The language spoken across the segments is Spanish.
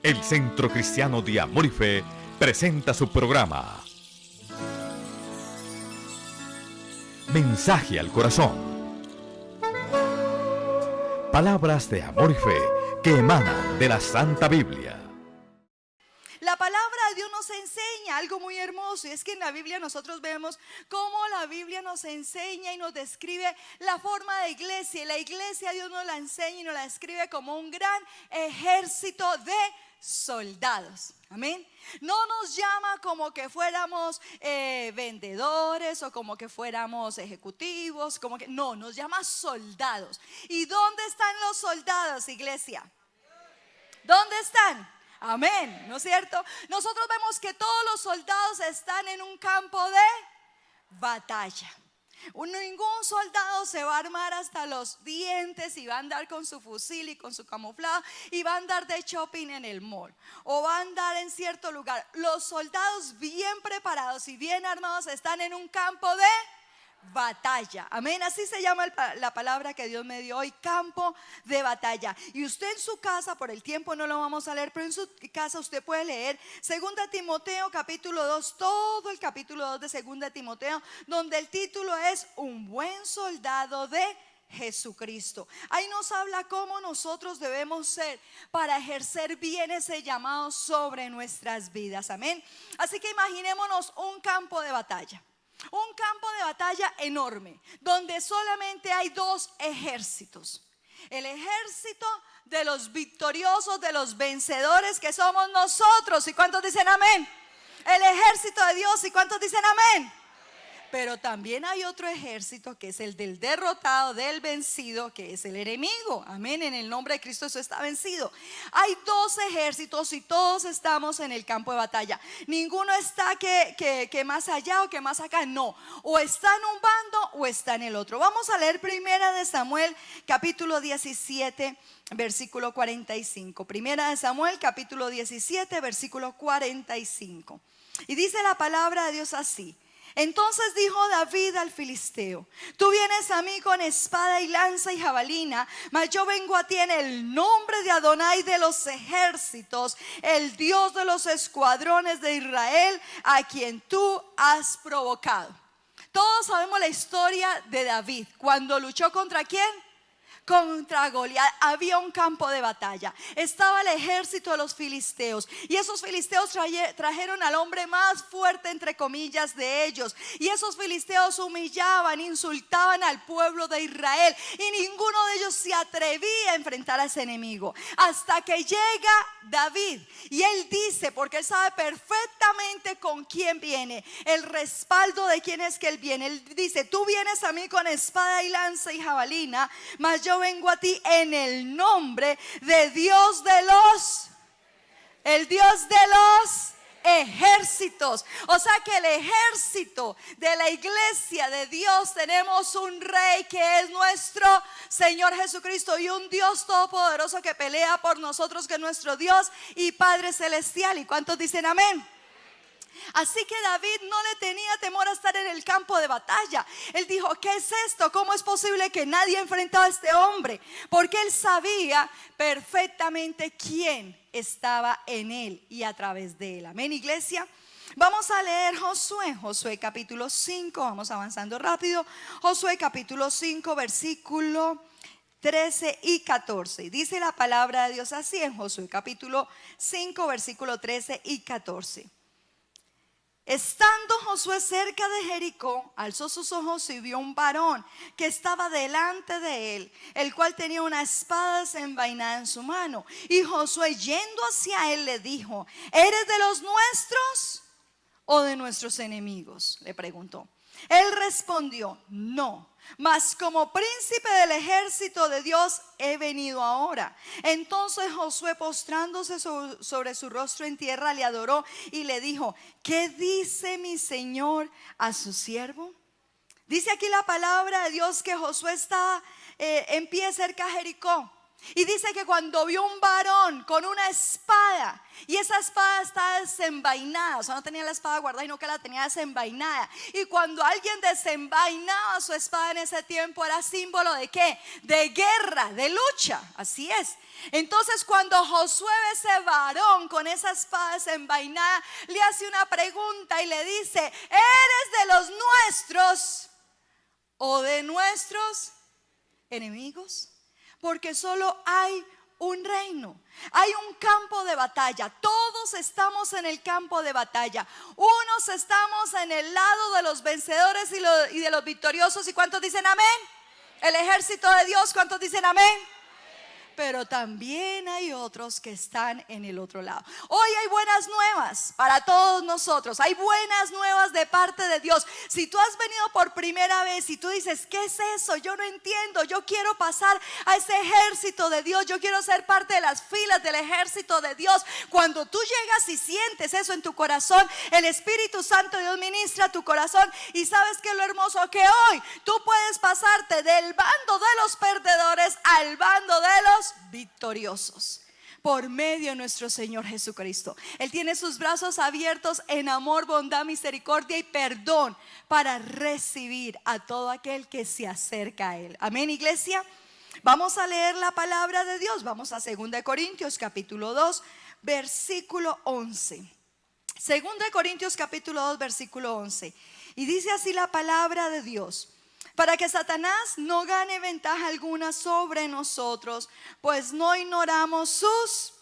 El Centro Cristiano de Amor y Fe presenta su programa Mensaje al Corazón. Palabras de amor y fe que emanan de la Santa Biblia. La palabra de Dios nos enseña algo muy hermoso, y es que en la Biblia nosotros vemos cómo la Biblia nos enseña y nos describe la forma de iglesia. Y la iglesia Dios nos la enseña y nos la describe como un gran ejército de soldados. Amén. No nos llama como que fuéramos vendedores o como que fuéramos ejecutivos, no, nos llama soldados. ¿Y dónde están los soldados, iglesia? ¿Dónde están? Amén, ¿no es cierto? Nosotros vemos que todos los soldados están en un campo de batalla. Ningún soldado se va a armar hasta los dientes y va a andar con su fusil y con su camuflado y va a andar de shopping en el mall o va a andar en cierto lugar. Los soldados bien preparados y bien armados están en un campo de batalla. Amén, así se llama la palabra que Dios me dio hoy, campo de batalla. Y usted en su casa, por el tiempo no lo vamos a leer, pero en su casa usted puede leer 2 Timoteo capítulo 2, todo el capítulo 2 de 2 Timoteo, donde el título es Un buen soldado de Jesucristo. Ahí nos habla cómo nosotros debemos ser para ejercer bien ese llamado sobre nuestras vidas. Amén. Así que imaginémonos un campo de batalla. Un campo de batalla enorme, donde solamente hay dos ejércitos. El ejército de los victoriosos, de los vencedores, que somos nosotros. ¿Y cuántos dicen amén? El ejército de Dios. ¿Y cuántos dicen amén? Pero también hay otro ejército que es el del derrotado, del vencido, que es el enemigo. Amén, en el nombre de Cristo eso está vencido. Hay dos ejércitos y todos estamos en el campo de batalla. Ninguno está que más allá o que más acá, no. O está en un bando o está en el otro. Vamos a leer 1 Samuel capítulo 17 versículo 45. 1 Samuel capítulo 17 versículo 45. Y dice la palabra de Dios así: Entonces dijo David al filisteo: Tú vienes a mí con espada y lanza y jabalina, mas yo vengo a ti en el nombre de Adonai de los ejércitos, el Dios de los escuadrones de Israel, a quien tú has provocado. Todos sabemos la historia de David. Cuando luchó ¿contra quién? Contra Goliat. Había un campo de batalla. Estaba el ejército de los filisteos, y esos filisteos trajeron al hombre más fuerte, entre comillas, de ellos. Y esos filisteos humillaban, insultaban al pueblo de Israel, y ninguno de ellos se atrevía a enfrentar a ese enemigo. Hasta que llega David, y él dice, porque él sabe perfectamente con quién viene, el respaldo de quién es que él viene. Él dice: Tú vienes a mí con espada y lanza y jabalina, mas yo vengo a ti en el nombre de Dios de el Dios de los ejércitos. O sea que el ejército de la iglesia de Dios, tenemos un rey que es nuestro Señor Jesucristo, y un Dios todopoderoso que pelea por nosotros, que es nuestro Dios y Padre celestial. ¿Y cuántos dicen amén? Así que David no le tenía temor a estar en el campo de batalla. Él dijo: ¿qué es esto? ¿Cómo es posible que nadie ha enfrentado a este hombre? Porque él sabía perfectamente quién estaba en él y a través de él. Amén, iglesia. Vamos a leer Josué capítulo 5. Vamos avanzando rápido. Josué capítulo 5 versículo 13 y 14. Dice la palabra de Dios así en Josué capítulo 5 versículo 13 y 14. Estando Josué cerca de Jericó, alzó sus ojos y vio un varón que estaba delante de él, el cual tenía una espada desenvainada en su mano. Y Josué, yendo hacia él, le dijo: ¿Eres de los nuestros o de nuestros enemigos?, le preguntó. Él respondió: No, mas como príncipe del ejército de Dios he venido ahora. Entonces Josué, postrándose sobre su rostro en tierra, le adoró y le dijo: ¿Qué dice mi señor a su siervo? Dice aquí la palabra de Dios que Josué estaba en pie cerca de Jericó. Y dice que cuando vio un varón con una espada, y esa espada estaba desenvainada, o sea, no tenía la espada guardada, sino que la tenía desenvainada. Y cuando alguien desenvainaba su espada en ese tiempo, era símbolo ¿de qué? De guerra, de lucha, así es. Entonces cuando Josué ve ese varón con esa espada desenvainada, le hace una pregunta y le dice: ¿eres de los nuestros o de nuestros enemigos? Porque solo hay un reino, hay un campo de batalla. Todos estamos en el campo de batalla. Unos estamos en el lado de los vencedores y de los victoriosos. ¿Y cuántos dicen amén? El ejército de Dios, ¿cuántos dicen amén? Pero también hay otros que están en el otro lado. Hoy hay buenas nuevas para todos nosotros. Hay buenas nuevas de parte de Dios. Si tú has venido por primera vez y tú dices: ¿qué es eso? Yo no entiendo. Yo quiero pasar a ese ejército de Dios. Yo quiero ser parte de las filas del ejército de Dios. Cuando tú llegas y sientes eso en tu corazón, el Espíritu Santo de Dios ministra tu corazón. Y sabes que lo hermoso, que hoy tú puedes pasarte del bando de los perdedores al bando de los victoriosos por medio de nuestro Señor Jesucristo. Él tiene sus brazos abiertos en amor, bondad, misericordia y perdón para recibir a todo aquel que se acerca a Él. Amén, iglesia. Vamos a leer la palabra de Dios. Vamos a 2 Corintios capítulo 2 versículo 11. 2 Corintios capítulo 2 versículo 11. Y dice así la palabra de Dios: para que Satanás no gane ventaja alguna sobre nosotros, pues no ignoramos sus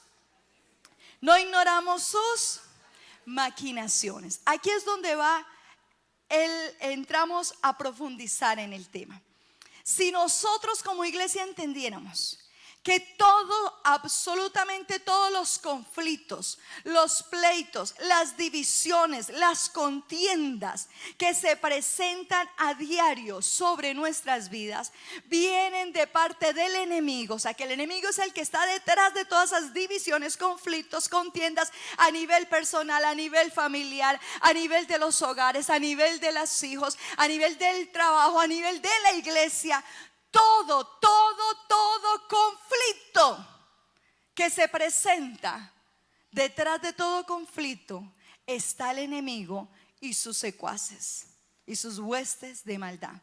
maquinaciones. Aquí es donde entramos a profundizar en el tema. Si nosotros como iglesia entendiéramos que absolutamente todos los conflictos, los pleitos, las divisiones, las contiendas que se presentan a diario sobre nuestras vidas vienen de parte del enemigo, o sea que el enemigo es el que está detrás de todas esas divisiones, conflictos, contiendas a nivel personal, a nivel familiar, a nivel de los hogares, a nivel de los hijos, a nivel del trabajo, a nivel de la iglesia. Todo conflicto que se presenta, detrás de todo conflicto está el enemigo y sus secuaces y sus huestes de maldad.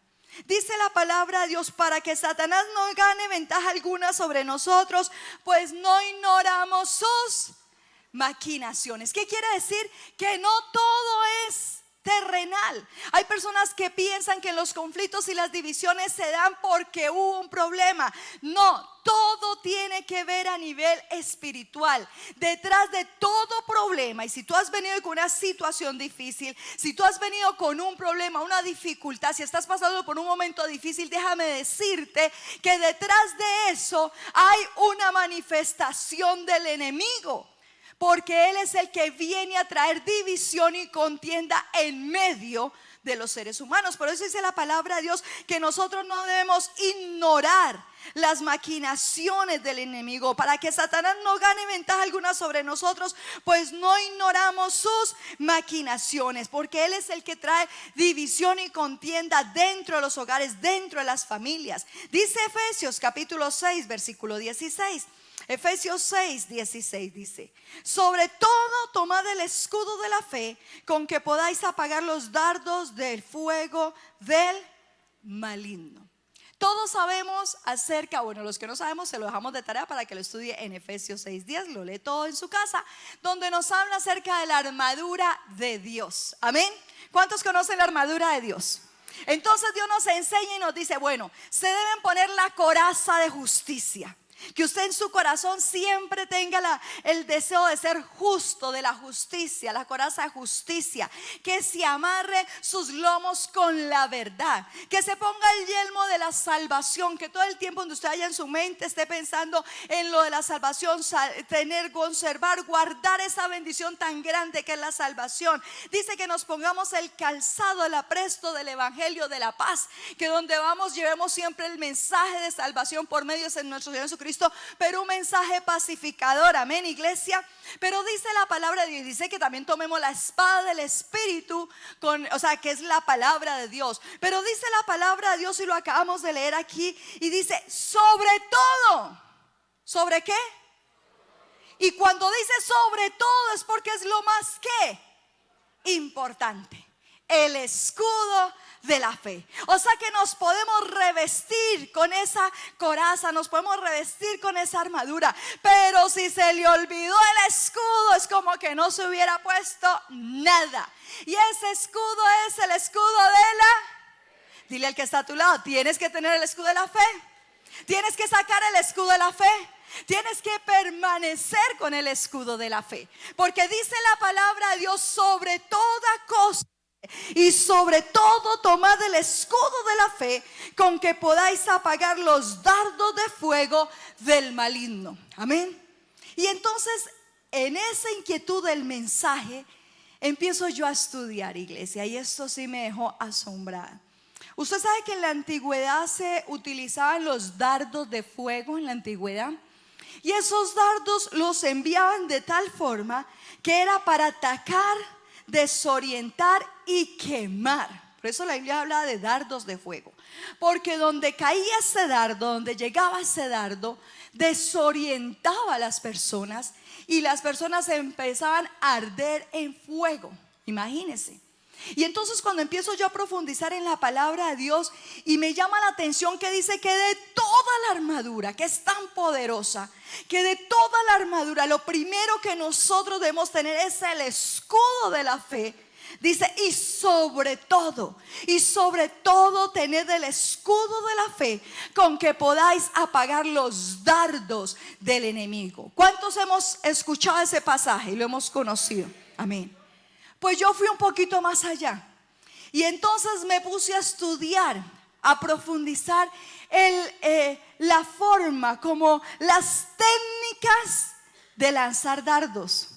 Dice la palabra de Dios: para que Satanás no gane ventaja alguna sobre nosotros, pues no ignoramos sus maquinaciones. ¿Qué quiere decir? Que no todo es terrenal. Hay personas que piensan que los conflictos y las divisiones se dan porque hubo un problema. No, todo tiene que ver a nivel espiritual. Detrás de todo problema, y si tú has venido con una situación difícil, si tú has venido con un problema, una dificultad, si estás pasando por un momento difícil, déjame decirte que detrás de eso hay una manifestación del enemigo. Porque Él es el que viene a traer división y contienda en medio de los seres humanos. Por eso dice la palabra de Dios que nosotros no debemos ignorar las maquinaciones del enemigo, para que Satanás no gane ventaja alguna sobre nosotros, pues no ignoramos sus maquinaciones, porque Él es el que trae división y contienda dentro de los hogares, dentro de las familias. Dice Efesios capítulo 6 versículo 16. Efesios 6, 16 dice: sobre todo tomad el escudo de la fe, con que podáis apagar los dardos del fuego del maligno. Todos sabemos acerca, bueno, los que no sabemos se lo dejamos de tarea para que lo estudie en Efesios 6:10, lo lee todo en su casa, donde nos habla acerca de la armadura de Dios. Amén. ¿Cuántos conocen la armadura de Dios? Entonces Dios nos enseña y nos dice: bueno, se deben poner la coraza de justicia. Que usted en su corazón siempre tenga el deseo de ser justo, de la justicia, la coraza de justicia. Que se amarre sus lomos con la verdad. Que se ponga el yelmo de la salvación. Que todo el tiempo donde usted haya en su mente esté pensando en lo de la salvación, tener, conservar, guardar esa bendición tan grande que es la salvación. Dice que nos pongamos el calzado, el apresto del evangelio de la paz. Que donde vamos llevemos siempre el mensaje de salvación por medio de nuestro Señor Jesucristo, pero un mensaje pacificador. Amén, iglesia. Pero dice la palabra de Dios, dice que también tomemos la espada del Espíritu, o sea, que es la palabra de Dios. Pero dice la palabra de Dios, y lo acabamos de leer aquí, y dice: sobre todo ¿Sobre qué? Y cuando dice sobre todo es porque es lo más ¿qué? Importante. El escudo de la fe. O sea que nos podemos revestir con esa coraza, nos podemos revestir con esa armadura, pero si se le olvidó el escudo es como que no se hubiera puesto nada. Y ese escudo es el escudo de la... Dile al que está a tu lado, tienes que tener el escudo de la fe. Tienes que sacar el escudo de la fe. Tienes que permanecer con el escudo de la fe, porque dice la palabra de Dios: sobre toda cosa y sobre todo tomad el escudo de la fe, con que podáis apagar los dardos de fuego del maligno. Amén. Y entonces, en esa inquietud del mensaje, empiezo yo a estudiar, iglesia, y esto sí me dejó asombrada. Usted sabe que en la antigüedad se utilizaban los dardos de fuego en la antigüedad, y esos dardos los enviaban de tal forma que era para atacar, desorientar y quemar. Por eso la Biblia habla de dardos de fuego, porque donde caía ese dardo, donde llegaba ese dardo, desorientaba a las personas y las personas empezaban a arder en fuego. Imagínense. Y entonces cuando empiezo yo a profundizar en la palabra de Dios, y me llama la atención que dice que de toda la armadura, que es tan poderosa, que de toda la armadura lo primero que nosotros debemos tener es el escudo de la fe. Dice: y sobre todo tened el escudo de la fe, con que podáis apagar los dardos del enemigo. ¿Cuántos hemos escuchado ese pasaje y lo hemos conocido? Amén. Pues yo fui un poquito más allá, y entonces me puse a estudiar, a profundizar la forma, como las técnicas de lanzar dardos.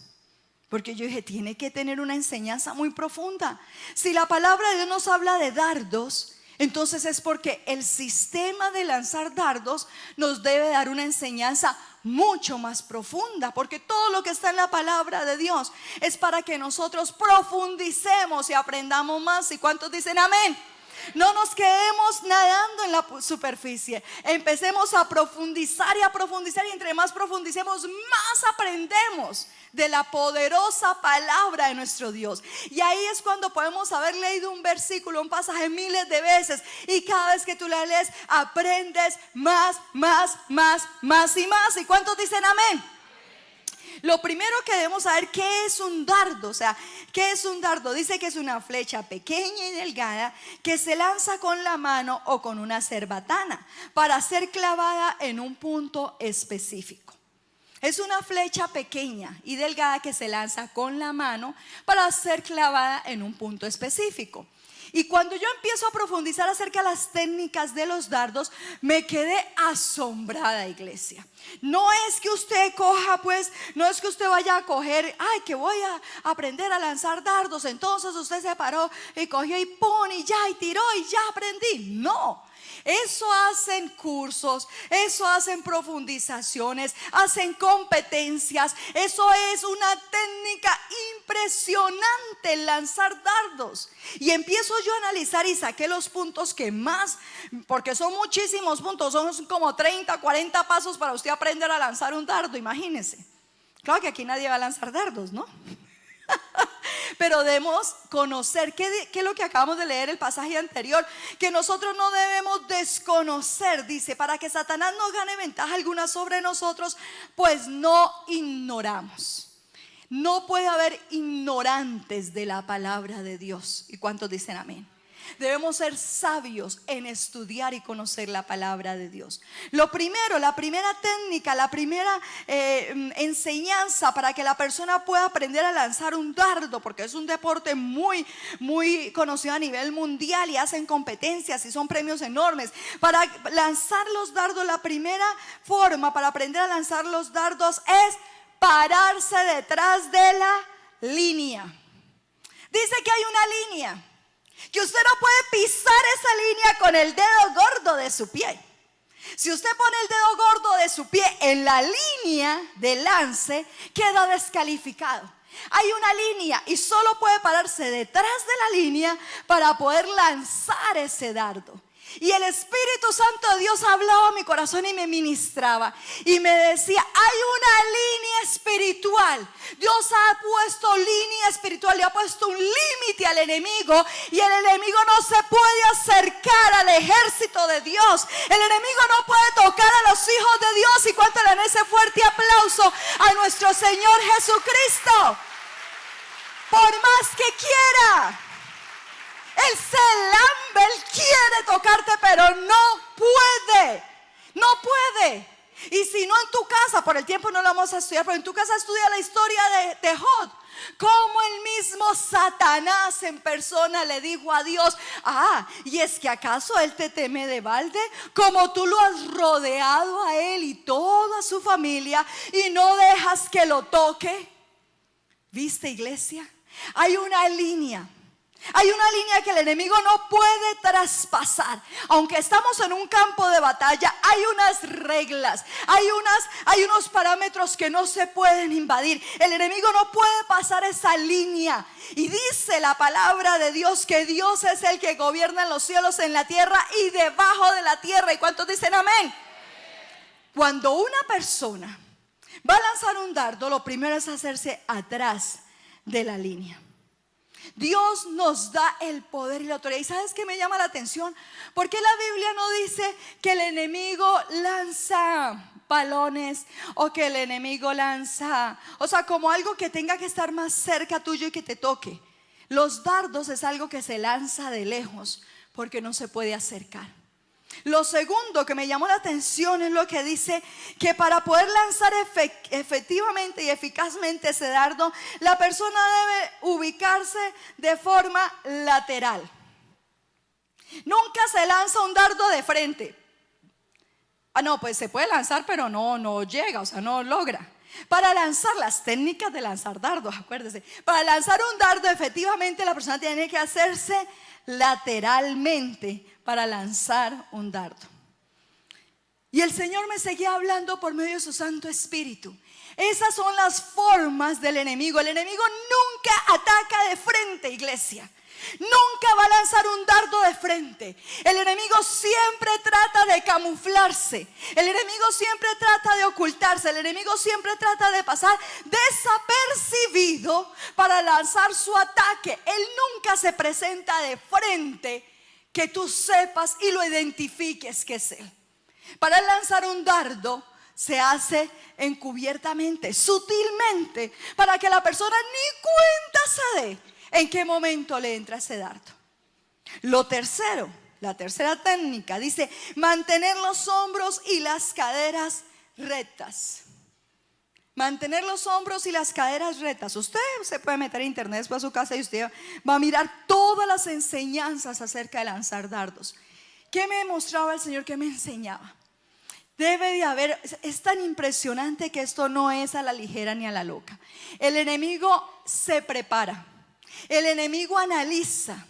Porque yo dije, tiene que tener una enseñanza muy profunda. Si la palabra de Dios nos habla de dardos, entonces es porque el sistema de lanzar dardos nos debe dar una enseñanza mucho más profunda, porque todo lo que está en la palabra de Dios es para que nosotros profundicemos y aprendamos más. ¿Y cuántos dicen amén? No nos quedemos nadando en la superficie, empecemos a profundizar y a profundizar, y entre más profundicemos, más aprendemos de la poderosa palabra de nuestro Dios. Y ahí es cuando podemos haber leído un versículo, un pasaje miles de veces, y cada vez que tú la lees aprendes más y más. ¿Y cuántos dicen amén? Lo primero que debemos saber, ¿qué es un dardo? O sea, ¿qué es un dardo? Dice que es una flecha pequeña y delgada que se lanza con la mano o con una cerbatana para ser clavada en un punto específico. Es una flecha pequeña y delgada que se lanza con la mano para ser clavada en un punto específico. Y cuando yo empiezo a profundizar acerca de las técnicas de los dardos, me quedé asombrada, iglesia. No es que usted coja, pues, no es que usted vaya a coger, ay, que voy a aprender a lanzar dardos, entonces usted se paró y cogió y pone y ya, y tiró y ya aprendí. No. Eso hacen cursos, eso hacen profundizaciones, hacen competencias. Eso es una técnica impresionante, el lanzar dardos. Y empiezo yo a analizar y saqué los puntos que más, porque son muchísimos puntos, son como 30, 40 pasos para usted aprender a lanzar un dardo, imagínense. Claro que aquí nadie va a lanzar dardos, ¿no? Pero debemos conocer ¿qué es lo que acabamos de leer el pasaje anterior? Que nosotros no debemos desconocer, dice, para que Satanás no gane ventaja alguna sobre nosotros, pues no ignoramos. No puede haber ignorantes de la palabra de Dios. ¿Y cuántos dicen amén? Debemos ser sabios en estudiar y conocer la palabra de Dios. Lo primero, la primera técnica, la primera enseñanza para que la persona pueda aprender a lanzar un dardo, porque es un deporte muy conocido a nivel mundial y hacen competencias y son premios enormes. Para lanzar los dardos, la primera forma para aprender a lanzar los dardos es pararse detrás de la línea. Dice que hay una línea, que usted no puede pisar esa línea con el dedo gordo de su pie. Si usted pone el dedo gordo de su pie en la línea de lance, queda descalificado. Hay una línea y solo puede pararse detrás de la línea para poder lanzar ese dardo. Y el Espíritu Santo de Dios hablaba a mi corazón y me ministraba. Y me decía, hay una línea espiritual. Dios ha puesto línea espiritual, le ha puesto un límite al enemigo. Y el enemigo no se puede acercar al ejército de Dios. El enemigo no puede tocar a los hijos de Dios. Y cuánto le dan ese fuerte aplauso a nuestro Señor Jesucristo. Por más que quiera. Él se lambe, Él quiere tocarte, pero no puede. No puede. Y si no en tu casa, por el tiempo no lo vamos a estudiar, pero en tu casa estudia la historia de Job. Cómo el mismo Satanás en persona le dijo a Dios: y es que acaso Él te teme de balde, como tú lo has rodeado a Él y toda su familia y no dejas que lo toque. ¿Viste, iglesia? Hay una línea que el enemigo no puede traspasar. Aunque estamos en un campo de batalla, hay unas reglas, hay unos parámetros que no se pueden invadir. El enemigo no puede pasar esa línea. Y dice la palabra de Dios que Dios es el que gobierna en los cielos, en la tierra y debajo de la tierra. ¿Y cuántos dicen amén? Cuando una persona va a lanzar un dardo, lo primero es hacerse atrás de la línea. Dios nos da el poder y la autoridad. ¿Y sabes qué me llama la atención? Porque la Biblia no dice que el enemigo lanza balones o que el enemigo lanza, o sea, como algo que tenga que estar más cerca tuyo y que te toque. Los dardos es algo que se lanza de lejos porque no se puede acercar. Lo segundo que me llamó la atención es lo que dice que para poder lanzar efectivamente y eficazmente ese dardo, la persona debe ubicarse de forma lateral. Nunca se lanza un dardo de frente. No, pues se puede lanzar, pero no llega, o sea, no logra. Para lanzar, las técnicas de lanzar dardos, acuérdese, para lanzar un dardo efectivamente la persona tiene que hacerse lateralmente para lanzar un dardo. Y el Señor me seguía hablando por medio de su Santo Espíritu. Esas son las formas del enemigo. El enemigo nunca ataca de frente, iglesia. Nunca va a lanzar un dardo de frente. El enemigo siempre trata de camuflarse. El enemigo siempre trata de ocultarse. El enemigo siempre trata de pasar desapercibido para lanzar su ataque. Él nunca se presenta de frente, que tú sepas y lo identifiques que es él. Para lanzar un dardo se hace encubiertamente, sutilmente, para que la persona ni cuenta se dé en qué momento le entra ese dardo. Lo tercero, la tercera técnica, dice mantener los hombros y las caderas rectas. Mantener los hombros y las caderas rectas. Usted se puede meter a internet después a su casa y usted va a mirar todas las enseñanzas acerca de lanzar dardos. ¿Qué me mostraba el Señor? ¿Qué me enseñaba? Debe de haber, es tan impresionante que esto no es a la ligera ni a la loca. El enemigo se prepara. El enemigo analiza.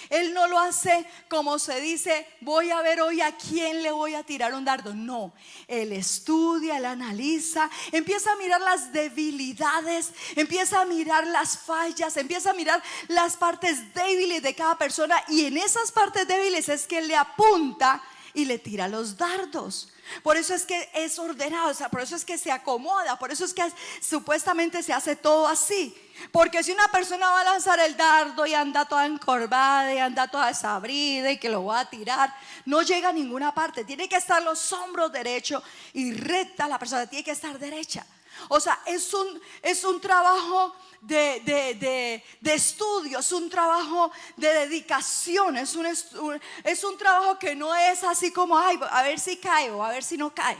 Él no lo hace como se dice, voy a ver hoy a quién le voy a tirar un dardo. No, él estudia, él analiza, empieza a mirar las debilidades, empieza a mirar las fallas, empieza a mirar las partes débiles de cada persona. Y en esas partes débiles es que él le apunta y le tira los dardos. Por eso es que es ordenado, o sea, por eso es que se acomoda, por eso es que supuestamente se hace todo así. Porque si una persona va a lanzar el dardo y anda toda encorvada y anda toda desabrida y que lo va a tirar, no llega a ninguna parte. Tiene que estar los hombros derechos y recta, la persona tiene que estar derecha. O sea, es un trabajo de estudio, es un trabajo de dedicación, es un trabajo que no es así como a ver si cae o a ver si no cae.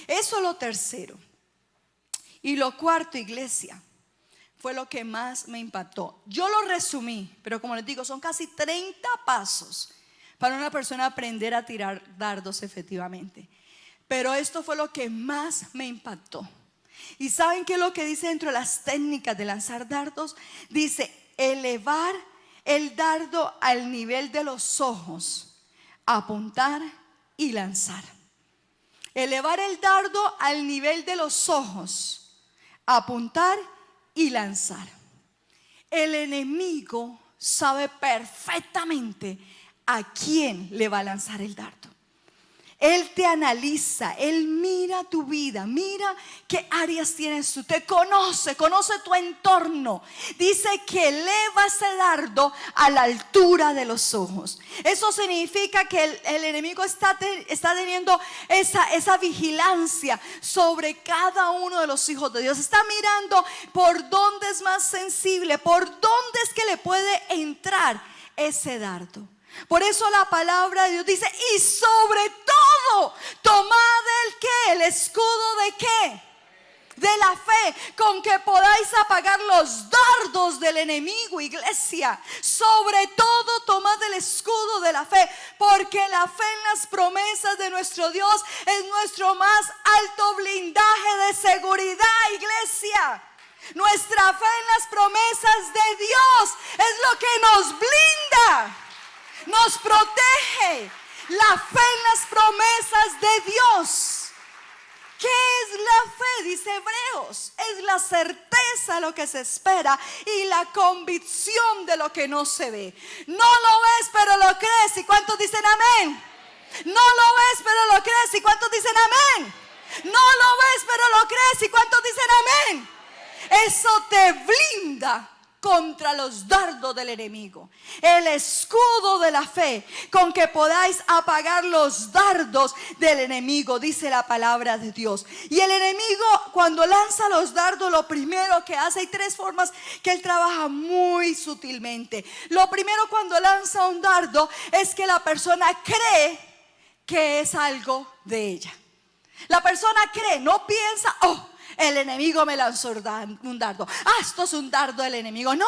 Eso es lo tercero. Y lo cuarto, iglesia, fue lo que más me impactó. Yo lo resumí, pero como les digo, son casi 30 pasos para una persona aprender a tirar dardos efectivamente. Pero esto fue lo que más me impactó. ¿Y saben qué es lo que dice dentro de las técnicas de lanzar dardos? Dice elevar el dardo al nivel de los ojos, apuntar y lanzar. Elevar el dardo al nivel de los ojos, apuntar y lanzar. El enemigo sabe perfectamente a quién le va a lanzar el dardo. Él te analiza, Él mira tu vida, mira qué áreas tienes tú, te conoce tu entorno. Dice que eleva ese dardo a la altura de los ojos. Eso significa que el enemigo está teniendo esa vigilancia sobre cada uno de los hijos de Dios. Está mirando por dónde es más sensible, por dónde es que le puede entrar ese dardo. Por eso la palabra de Dios dice: y sobre todo tomad el ¿qué? El escudo de ¿qué? De la fe, con que podáis apagar los dardos del enemigo, iglesia. Sobre todo tomad el escudo de la fe, porque la fe en las promesas de nuestro Dios es nuestro más alto blindaje de seguridad, iglesia. Nuestra fe en las promesas de Dios es lo que nos blinda, nos protege. La fe en las promesas de Dios. ¿Qué es la fe? Dice Hebreos. Es la certeza de lo que se espera y la convicción de lo que no se ve. No lo ves, pero lo crees. ¿Y cuántos dicen amén? No lo ves, pero lo crees. ¿Y cuántos dicen amén? No lo ves, pero lo crees. ¿Y cuántos dicen amén? Eso te blinda contra los dardos del enemigo. El escudo de la fe, con que podáis apagar los dardos del enemigo, dice la palabra de Dios. Y el enemigo, cuando lanza los dardos, lo primero que hace, hay tres formas que él trabaja muy sutilmente. Lo primero, cuando lanza un dardo, es que la persona cree que es algo de ella. La persona cree, no piensa: oh, el enemigo me lanzó un dardo. Esto es un dardo del enemigo. No,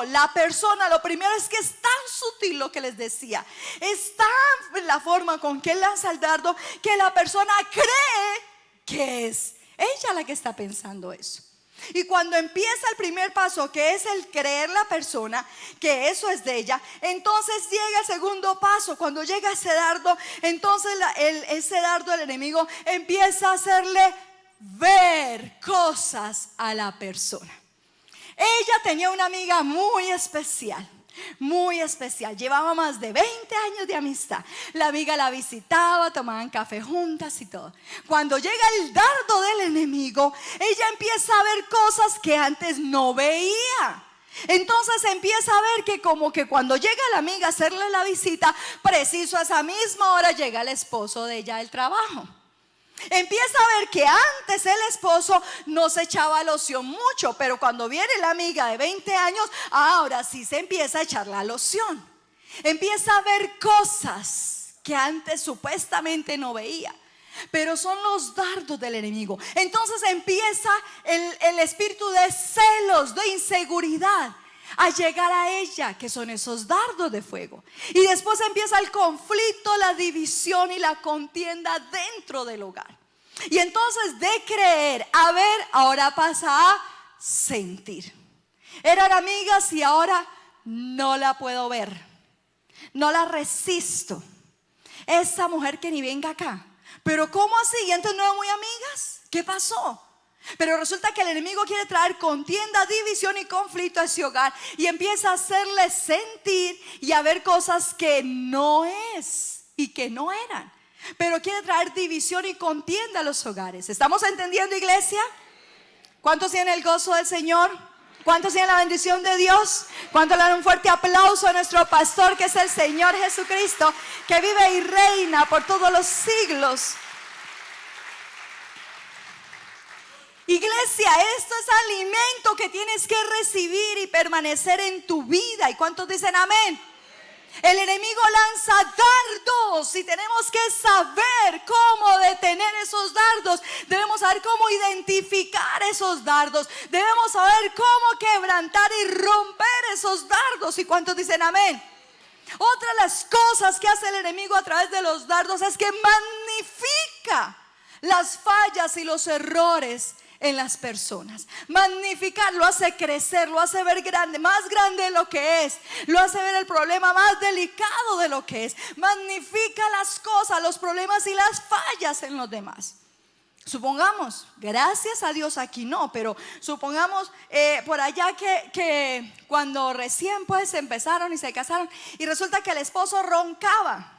la persona, lo primero es que es tan sutil lo que les decía. Es tan la forma con que él lanza el dardo, que la persona cree que es ella la que está pensando eso. Y cuando empieza el primer paso, que es el creer la persona que eso es de ella, entonces llega el segundo paso. Cuando llega ese dardo, entonces ese dardo del enemigo empieza a hacerle ver cosas a la persona. Ella tenía una amiga muy especial, llevaba más de 20 años de amistad. La amiga la visitaba, tomaban café juntas y todo. Cuando llega el dardo del enemigo, ella empieza a ver cosas que antes no veía. Entonces empieza a ver que como que cuando llega la amiga a hacerle la visita, preciso a esa misma hora llega el esposo de ella del trabajo. Empieza a ver que antes el esposo no se echaba loción mucho, pero cuando viene la amiga de 20 años, ahora sí se empieza a echar la loción. Empieza a ver cosas que antes supuestamente no veía, pero son los dardos del enemigo. Entonces empieza el espíritu de celos, de inseguridad, a llegar a ella, que son esos dardos de fuego. Y después empieza el conflicto, la división y la contienda dentro del hogar. Y entonces de creer a ver, ahora pasa a sentir. Eran amigas y ahora no la puedo ver, no la resisto. Esa mujer que ni venga acá. Pero ¿cómo así? ¿Y antes no eran muy amigas? ¿Qué pasó? Pero resulta que el enemigo quiere traer contienda, división y conflicto a ese hogar, y empieza a hacerle sentir y a ver cosas que no es y que no eran. Pero quiere traer división y contienda a los hogares. ¿Estamos entendiendo, iglesia? ¿Cuántos tienen el gozo del Señor? ¿Cuántos tienen la bendición de Dios? ¿Cuántos le dan un fuerte aplauso a nuestro pastor, que es el Señor Jesucristo, que vive y reina por todos los siglos? Iglesia, esto es alimento que tienes que recibir y permanecer en tu vida. ¿Y cuántos dicen amén? El enemigo lanza dardos y tenemos que saber cómo detener esos dardos. Debemos saber cómo identificar esos dardos. Debemos saber cómo quebrantar y romper esos dardos. ¿Y cuántos dicen amén? Otra de las cosas que hace el enemigo a través de los dardos es que magnifica las fallas y los errores en las personas. Magnificar, lo hace crecer, lo hace ver grande, más grande de lo que es. Lo hace ver el problema más delicado de lo que es. Magnifica las cosas, los problemas y las fallas en los demás. Supongamos, gracias a Dios aquí no, pero supongamos por allá que cuando recién pues empezaron y se casaron y resulta que el esposo roncaba.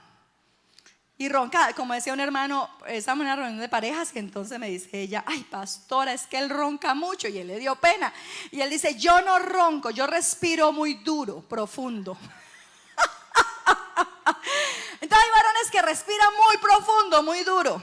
Y roncaba, como decía un hermano, estábamos en una reunión de parejas y entonces me dice ella, ay pastora, es que él ronca mucho, y él le dio pena. Y él dice, yo no ronco, yo respiro muy duro, profundo. Entonces hay varones que respiran muy profundo, muy duro.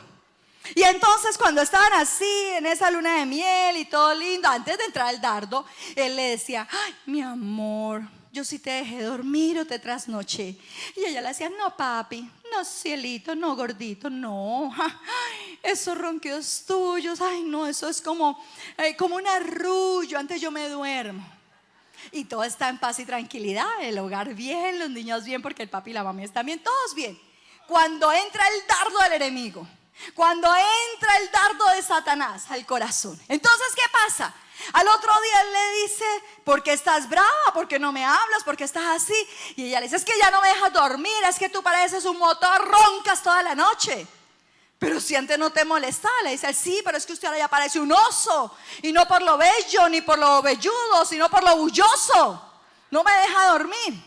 Y entonces cuando estaban así en esa luna de miel y todo lindo, antes de entrar al dardo, él le decía, ay mi amor, yo sí te dejé dormir o te trasnoché. Y ella le decía, no papi, no cielito, no gordito, no, ay, esos ronquidos tuyos, ay no, eso es como un arrullo, antes yo me duermo. Y todo está en paz y tranquilidad, el hogar bien, los niños bien, porque el papi y la mami están bien, todos bien. Cuando entra el dardo del enemigo, cuando entra el dardo de Satanás al corazón, entonces ¿qué pasa? Al otro día él le dice, ¿por qué estás brava? ¿Por qué no me hablas? ¿Por qué estás así? Y ella le dice, es que ya no me dejas dormir, es que tú pareces un motor, roncas toda la noche. Pero si antes no te molestaba, le dice, sí, pero es que usted ahora ya parece un oso. Y no por lo bello, ni por lo velludo, sino por lo bulloso. No me deja dormir.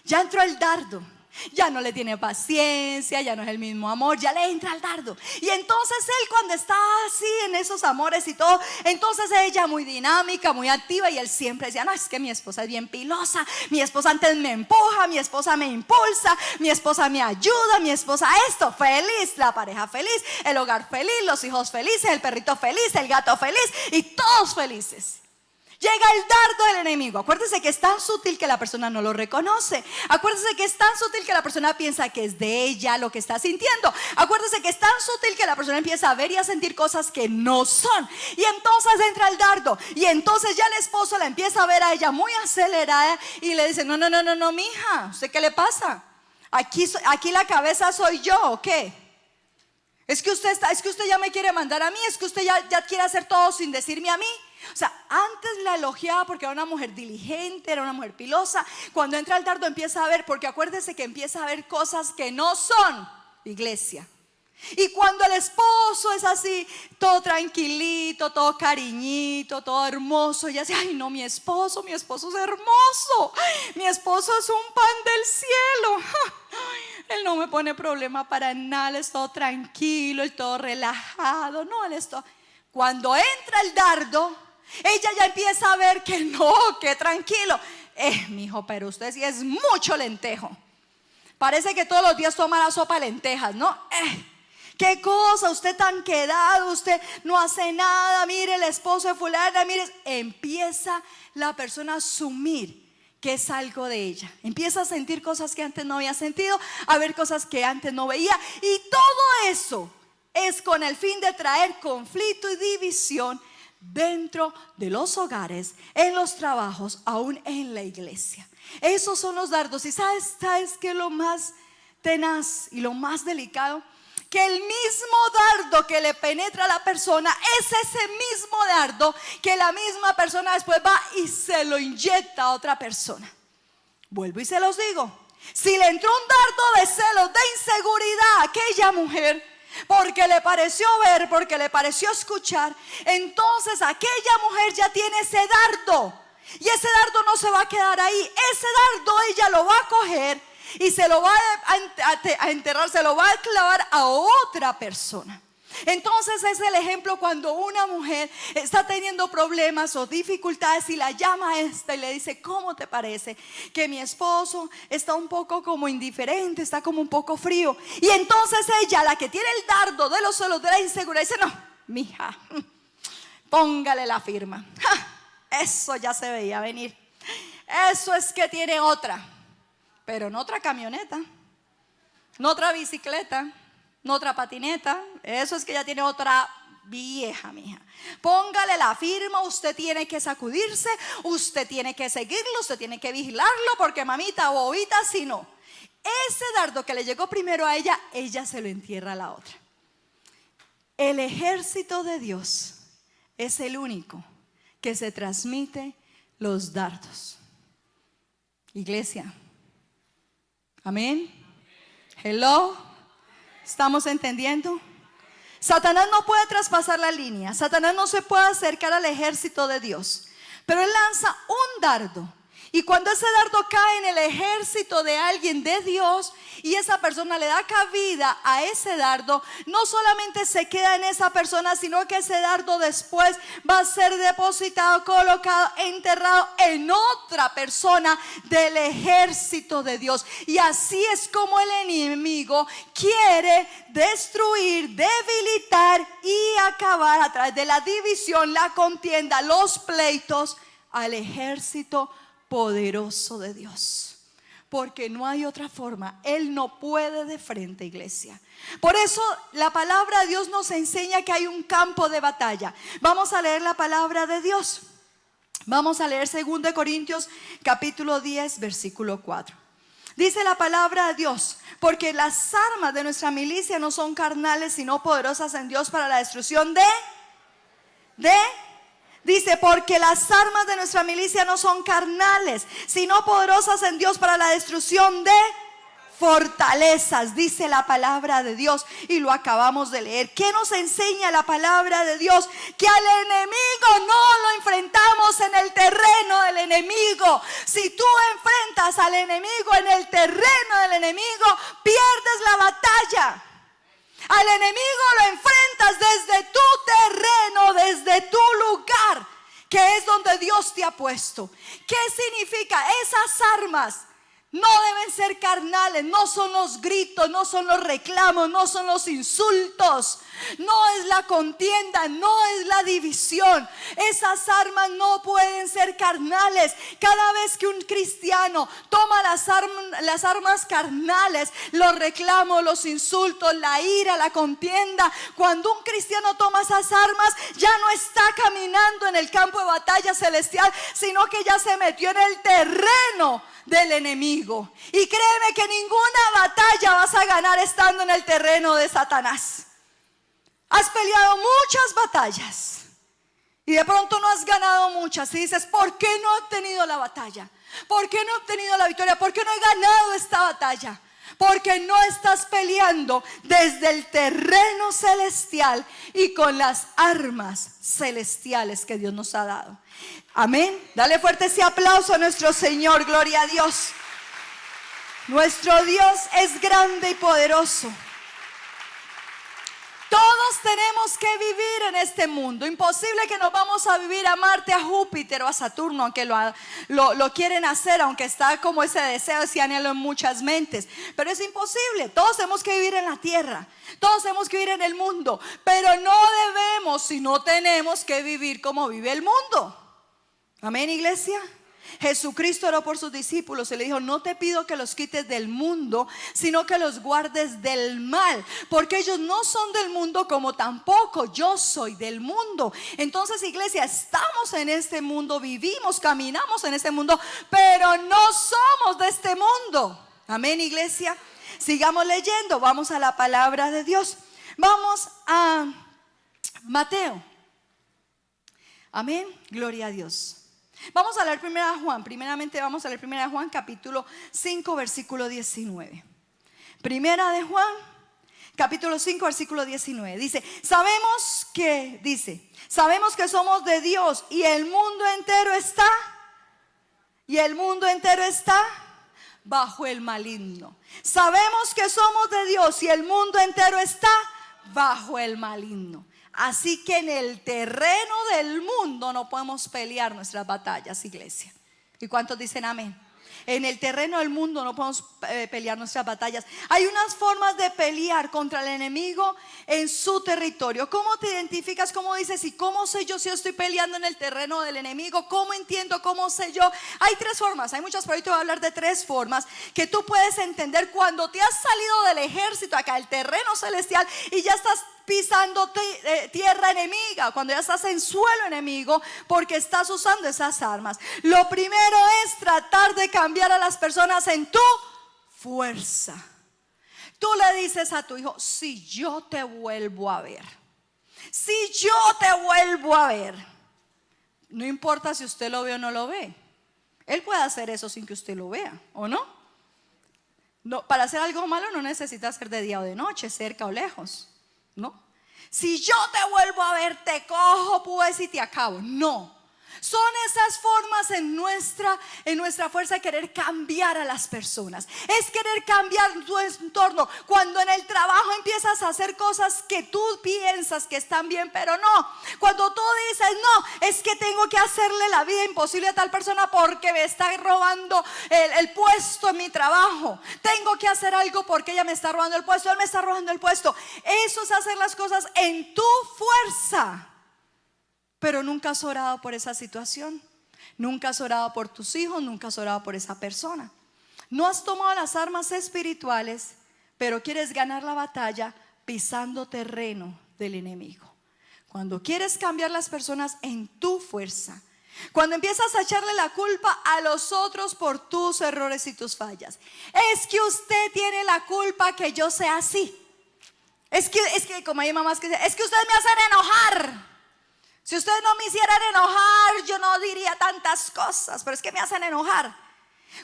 Ya entró el dardo. Ya no le tiene paciencia, ya no es el mismo amor, ya le entra el dardo. Y entonces él cuando está así en esos amores y todo, entonces ella muy dinámica, muy activa, y él siempre decía, no, es que mi esposa es bien pilosa, mi esposa antes me empuja, mi esposa me impulsa, mi esposa me ayuda, mi esposa esto, feliz, la pareja feliz, el hogar feliz, los hijos felices, el perrito feliz, el gato feliz y todos felices. Llega el dardo del enemigo. Acuérdese que es tan sutil que la persona no lo reconoce. Acuérdese que es tan sutil que la persona piensa que es de ella lo que está sintiendo. Acuérdese que es tan sutil que la persona empieza a ver y a sentir cosas que no son. Y entonces entra el dardo. Y entonces ya el esposo la empieza a ver a ella muy acelerada y le dice, no, mija, ¿usted qué le pasa? Aquí la cabeza soy yo, ¿o qué? Es que usted ya me quiere mandar a mí. Es que usted ya quiere hacer todo sin decirme a mí. O sea, antes la elogiaba porque era una mujer diligente, era una mujer pilosa. Cuando entra al dardo empieza a ver, porque acuérdese que empieza a ver cosas que no son, iglesia. Y cuando el esposo es así, todo tranquilito, todo cariñito, todo hermoso, ella dice, ay no, mi esposo es hermoso, mi esposo es un pan del cielo. Él no me pone problema para nada, él es todo tranquilo, él todo relajado. No, él es todo. Cuando entra el dardo, ella ya empieza a ver que no, que tranquilo. Mijo, pero usted sí es mucho lentejo. Parece que todos los días toma la sopa de lentejas, ¿no? Qué cosa, usted tan quedado, usted no hace nada. Mire, el esposo de fulana, mire. Empieza la persona a asumir que es algo de ella. Empieza a sentir cosas que antes no había sentido, a ver cosas que antes no veía. Y todo eso es con el fin de traer conflicto y división dentro de los hogares, en los trabajos, aún en la iglesia. Esos son los dardos. Y ¿sabes qué es lo más tenaz y lo más delicado? Que el mismo dardo que le penetra a la persona es ese mismo dardo que la misma persona después va y se lo inyecta a otra persona. Vuelvo y se los digo, si le entró un dardo de celos, de inseguridad a aquella mujer, porque le pareció ver, porque le pareció escuchar, entonces aquella mujer ya tiene ese dardo. Y ese dardo no se va a quedar ahí. Ese dardo ella lo va a coger y se lo va a enterrar, se lo va a clavar a otra persona. Entonces es el ejemplo cuando una mujer está teniendo problemas o dificultades y la llama a esta y le dice, ¿cómo te parece que mi esposo está un poco como indiferente, está como un poco frío? Y entonces ella, la que tiene el dardo de los celos, de la inseguridad, dice, no, mija, póngale la firma. Eso ya se veía venir. Eso es que tiene otra, pero no otra camioneta, no otra bicicleta, no otra patineta. Eso es que ya tiene otra vieja, mija. Póngale la firma, usted tiene que sacudirse, usted tiene que seguirlo, usted tiene que vigilarlo, porque mamita bobita, si no, ese dardo que le llegó primero a ella, ella se lo entierra a la otra. El ejército de Dios es el único que se transmite los dardos. Iglesia, amén. Hello, ¿estamos entendiendo? Satanás no puede traspasar la línea. Satanás no se puede acercar al ejército de Dios. Pero él lanza un dardo. Y cuando ese dardo cae en el ejército de alguien de Dios y esa persona le da cabida a ese dardo, no solamente se queda en esa persona, sino que ese dardo después va a ser depositado, colocado, enterrado en otra persona del ejército de Dios. Y así es como el enemigo quiere destruir, debilitar y acabar a través de la división, la contienda, los pleitos al ejército poderoso de Dios. Porque no hay otra forma. Él no puede de frente, iglesia. Por eso la palabra de Dios nos enseña que hay un campo de batalla. Vamos a leer la palabra de Dios. Vamos a leer 2 Corintios capítulo 10 versículo 4. Dice la palabra de Dios: porque las armas de nuestra milicia no son carnales, sino poderosas en Dios para la destrucción Dice, porque las armas de nuestra milicia no son carnales, sino poderosas en Dios para la destrucción de fortalezas, dice la palabra de Dios. Y lo acabamos de leer. ¿Qué nos enseña la palabra de Dios? Que al enemigo no lo enfrentamos en el terreno del enemigo. Si tú enfrentas al enemigo en el terreno del enemigo, pierdes la batalla. Al enemigo lo enfrentas desde tu terreno, desde tu lugar, que es donde Dios te ha puesto. ¿Qué significa? Esas armas no deben ser carnales, no son los gritos, no son los reclamos, no son los insultos, no es la contienda, no es la división. Esas armas no pueden ser carnales. Cada vez que un cristiano toma las armas carnales, los reclamos, los insultos, la ira, la contienda, cuando un cristiano toma esas armas, ya no está caminando en el campo de batalla celestial, sino que ya se metió en el terreno del enemigo. Y créeme que ninguna batalla vas a ganar estando en el terreno de Satanás. Has peleado muchas batallas y de pronto no has ganado muchas. Y dices, ¿por qué no he obtenido la batalla? ¿Por qué no he obtenido la victoria? ¿Por qué no he ganado esta batalla? Porque no estás peleando desde el terreno celestial y con las armas celestiales que Dios nos ha dado. Amén. Dale fuerte ese aplauso a nuestro Señor. Gloria a Dios. Nuestro Dios es grande y poderoso. Todos tenemos que vivir en este mundo. Imposible que nos vamos a vivir a Marte, a Júpiter o a Saturno, aunque lo quieren hacer, aunque está como ese deseo, ese anhelo en muchas mentes. Pero es imposible. Todos tenemos que vivir en la tierra. Todos tenemos que vivir en el mundo. Pero no debemos, si no tenemos que vivir como vive el mundo. Amén, iglesia. Jesucristo oró por sus discípulos y le dijo: no te pido que los quites del mundo, sino que los guardes del mal, porque ellos no son del mundo, como tampoco yo soy del mundo. Entonces, iglesia, estamos en este mundo, vivimos, caminamos en este mundo, pero no somos de este mundo. Amén, iglesia. Sigamos leyendo, vamos a la palabra de Dios. Vamos a Mateo. Amén, gloria a Dios. Vamos a leer primeramente vamos a leer 1 Juan capítulo 5 versículo 19. Primera de Juan capítulo 5 versículo 19. Sabemos que somos de Dios y el mundo entero está bajo el maligno. Sabemos que somos de Dios y el mundo entero está bajo el maligno. Así que en el terreno del mundo no podemos pelear nuestras batallas, iglesia. ¿Y cuántos dicen amén? En el terreno del mundo no podemos pelear nuestras batallas. Hay unas formas de pelear contra el enemigo en su territorio. ¿Cómo te identificas? ¿Cómo dices? ¿Y cómo sé yo si estoy peleando en el terreno del enemigo? ¿Cómo entiendo? ¿Cómo sé yo? Hay tres formas, hay muchas, pero hoy te voy a hablar de tres formas que tú puedes entender cuando te has salido del ejército acá, el terreno celestial, y ya estás pisando tierra enemiga, cuando ya estás en suelo enemigo, porque estás usando esas armas. Lo primero es tratar de cambiar a las personas en tu fuerza. Tú le dices a tu hijo: si yo te vuelvo a ver, no importa si usted lo ve o no lo ve, él puede hacer eso sin que usted lo vea, ¿o no? No, para hacer algo malo no necesita ser de día o de noche, cerca o lejos, ¿no? Si yo te vuelvo a ver, te cojo pues y te acabo. No. Son esas formas en nuestra fuerza de querer cambiar a las personas. Es querer cambiar tu entorno. Cuando en el trabajo empiezas a hacer cosas que tú piensas que están bien, pero no. Cuando tú dices, no, es que tengo que hacerle la vida imposible a tal persona porque me está robando el puesto en mi trabajo. Tengo que hacer algo porque ella me está robando el puesto, él me está robando el puesto. Eso es hacer las cosas en tu fuerza. Pero nunca has orado por esa situación. Nunca has orado por tus hijos. Nunca has orado por esa persona. No has tomado las armas espirituales, pero quieres ganar la batalla pisando terreno del enemigo. Cuando quieres cambiar las personas en tu fuerza, cuando empiezas a echarle la culpa a los otros por tus errores y tus fallas. Es que usted tiene la culpa que yo sea así. Es que como hay mamás que dicen, es que ustedes me hacen enojar. Si ustedes no me hicieran enojar, yo no diría tantas cosas, pero es que me hacen enojar.